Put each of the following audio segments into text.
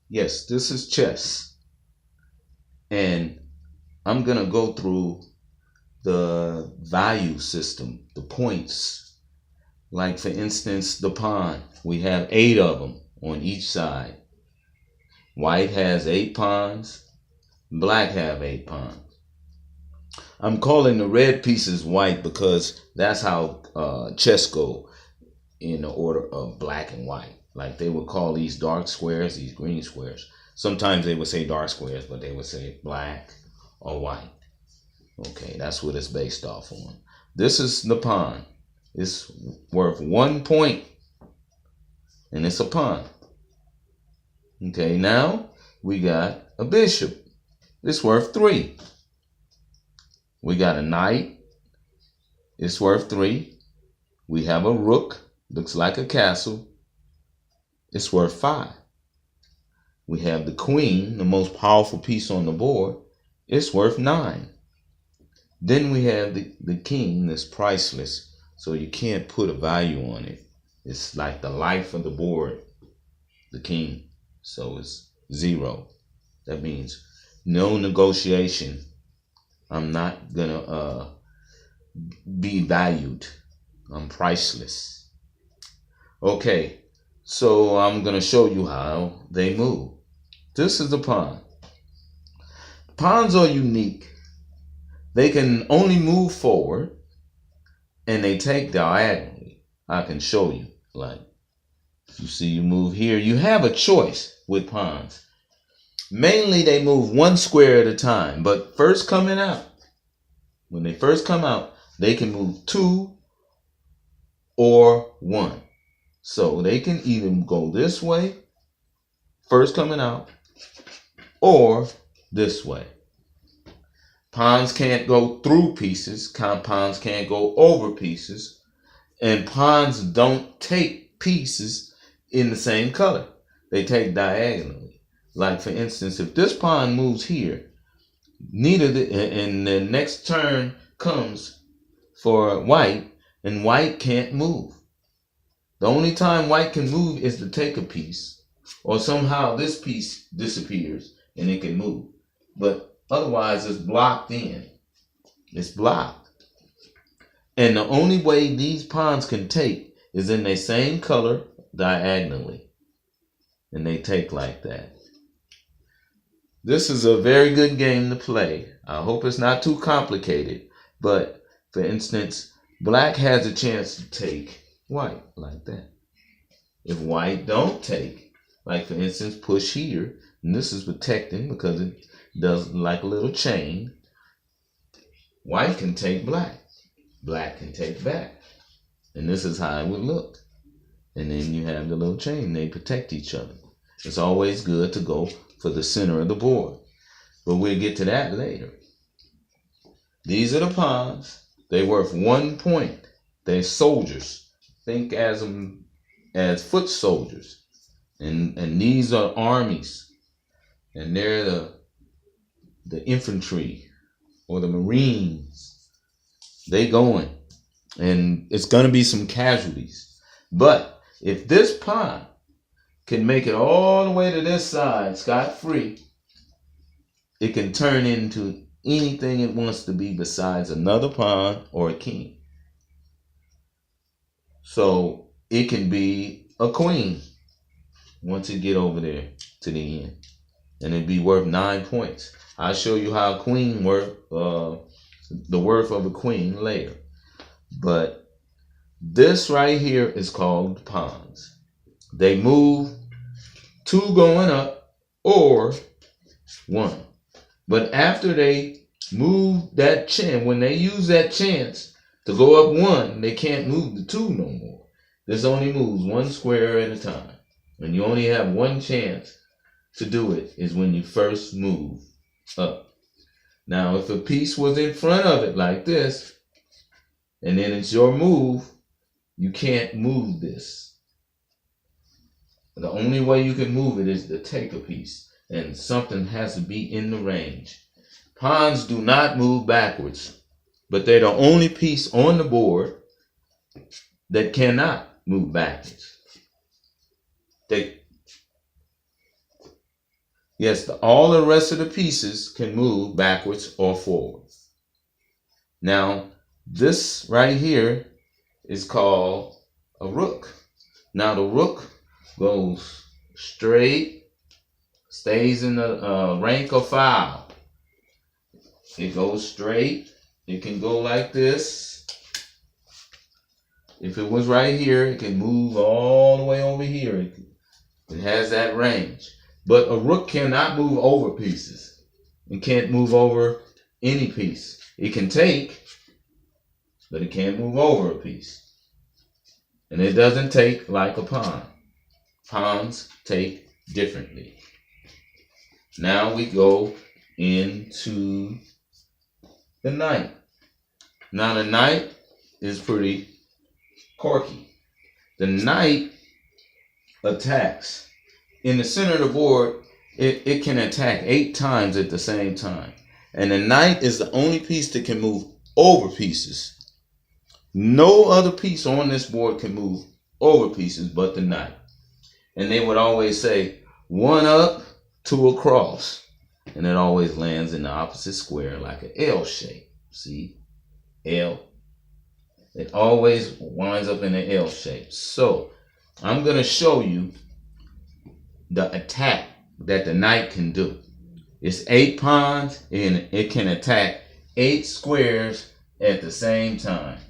Yes, this is chess. And I'm going to go through the value system, the points. Like, for instance, the pawn. We have 8 of them on each side. White has 8 pawns. Black have 8 pawns. I'm calling the red pieces white because that's how chess go in the order of black and white. Like, they would call these dark squares, these green squares. Sometimes they would say dark squares, but they would say black or white. Okay, that's what it's based off on. This is the pawn. It's worth 1 point, and it's a pawn. Okay, now we got a bishop. It's worth 3. We got a knight. It's worth 3. We have a rook. Looks like a castle. It's worth 5. We have the queen, the most powerful piece on the board. It's worth 9. Then we have the king that's priceless, so you can't put a value on it. It's like the life of the board, the king. So it's 0. That means no negotiation. I'm not gonna be valued. I'm priceless. Okay, so I'm gonna show you how they move. This is the pawn. Pawns are unique. They can only move forward, and they take diagonally. I can show you. Like, you see, you move here. You have a choice with pawns. Mainly, they move 1 square at a time. But first coming out, when they first come out, they can move 2 or 1. So they can either go this way, first coming out, or this way. Pawns can't go through pieces. Pawns can't go over pieces. And pawns don't take pieces in the same color. They take diagonally. Like, for instance, if this pawn moves here, and the next turn comes for white, and white can't move. The only time white can move is to take a piece, or somehow this piece disappears and it can move. But otherwise, it's blocked in. It's blocked. And the only way these pawns can take is in their same color diagonally. And they take like that. This is a very good game to play. I hope it's not too complicated. But, for instance, black has a chance to take white like that. If white don't take, like, for instance, push here, and this is protecting because it does like a little chain. White can take black. Black can take back. And this is how it would look. And then you have the little chain. They protect each other. It's always good to go for the center of the board. But we'll get to that later. These are the pawns. They're worth 1 point. They're soldiers. Think as them as foot soldiers. And these are armies. And they're the infantry or the Marines. They going. And it's going to be some casualties. But if this pawn can make it all the way to this side scot-free, it can turn into anything it wants to be besides another pawn or a king. So it can be a queen once it get over there to the end. And it'd be worth 9 points. I'll show you how a queen the worth of a queen later. But this right here is called pawns. They move 2 going up or 1. But after they move that chance, when they use that chance to go up 1, they can't move the 2 no more. This only moves 1 square at a time. And you only have 1 chance to do it is when you first move up. Now, if a piece was in front of it like this, and then it's your move, you can't move this. The only way you can move it is to take a piece, and something has to be in the range. Pawns do not move backwards, but they're the only piece on the board that cannot move backwards. Yes, all the rest of the pieces can move backwards or forward. Now, this right here is called a rook. Now, the rook goes straight, stays in the rank of file. It goes straight. It can go like this. If it was right here, it can move all the way over here. It has that range. But a rook cannot move over pieces. It can't move over any piece. It can take, but it can't move over a piece. And it doesn't take like a pawn. Pawns take differently. Now we go into the knight. Now the knight is pretty quirky. The knight attacks. In the center of the board, it can attack 8 times at the same time. And the knight is the only piece that can move over pieces. No other piece on this board can move over pieces but the knight. And they would always say, 1 up, 2 across. And it always lands in the opposite square like an L shape. See? L. It always winds up in an L shape. So, I'm going to show you the attack that the knight can do. It's 8 pawns and it can attack 8 squares at the same time.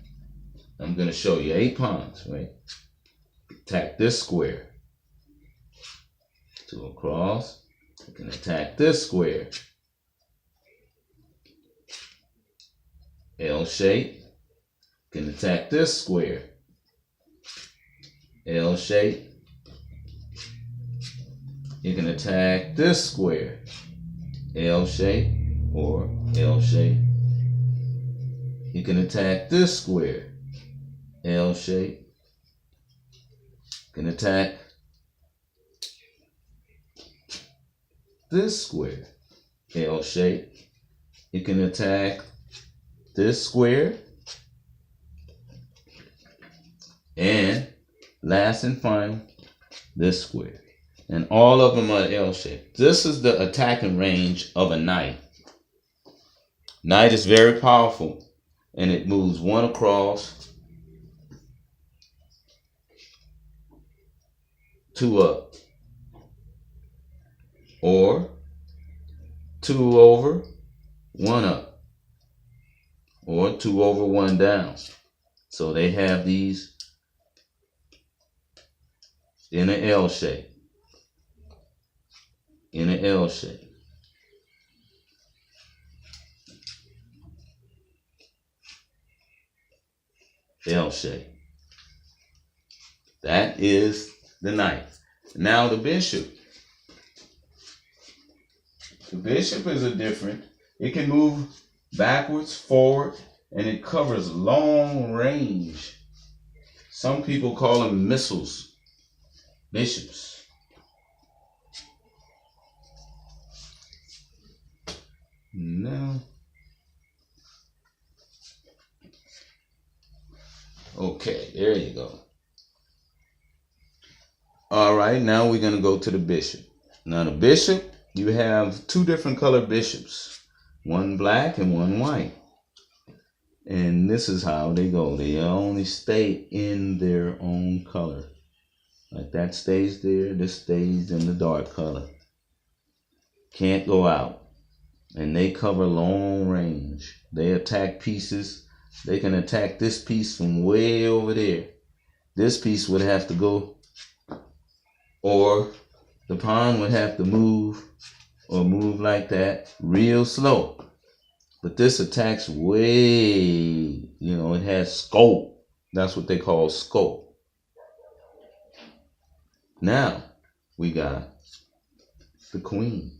I'm going to show you 8 pawns, right? Attack this square. 2 across. You can attack this square. L shape. You can attack this square. L shape. You can attack this square. L shape or L shape. You can attack this square. L shape. You can attack this square. L shape. You can attack this square. And last and final, this square. And all of them are L shaped. This is the attacking range of a knight. Knight is very powerful. And it moves 1 across, 2 up. Or 2 over, 1 up. Or 2 over, 1 down. So they have these in an L shape. In an L shape. L shape. That is the knight. Now the bishop. The bishop is a different. It can move backwards, forward, and it covers long range. Some people call them missiles. Bishops. Now, okay, there you go. All right, now we're going to go to the bishop. Now the bishop, you have 2 different color bishops. One black and one white. And this is how they go. They only stay in their own color. Like that stays there, this stays in the dark color. Can't go out. And they cover long range. They attack pieces. They can attack this piece from way over there. This piece would have to go, or the pawn would have to move, or move like that, real slow. But this attacks way, it has scope. That's what they call scope. Now, we got the queen.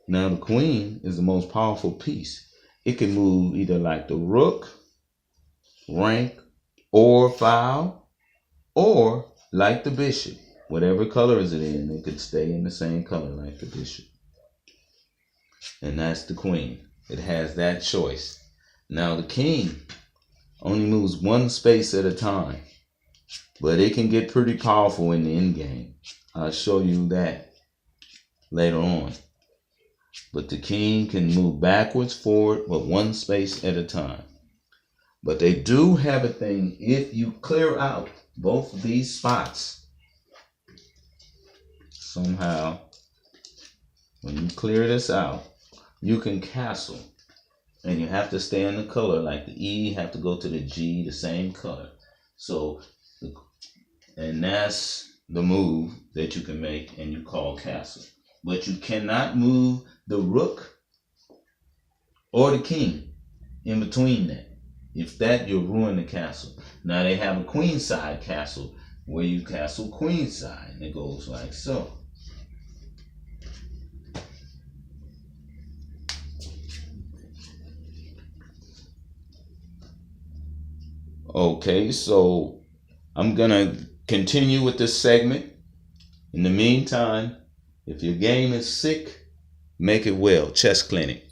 Now the queen is the most powerful piece. It can move either like the rook, rank, or file, or like the bishop. Whatever color is it in, it could stay in the same color like the bishop. And that's the queen. It has that choice. Now the king only moves 1 space at a time. But it can get pretty powerful in the end game. I'll show you that later on. But the king can move backwards, forward, but one space at a time. But they do have a thing, if you clear out both of these spots, somehow, when you clear this out, you can castle. And you have to stay in the color, like the E have to go to the G, the same color. So, and that's the move that you can make and you call castle. But you cannot move the rook or the king in between that. If that, you'll ruin the castle. Now they have a queenside castle where you castle queenside, and it goes like so. Okay, so I'm gonna continue with this segment. In the meantime, if your game is sick, make it well. Chess Clinic.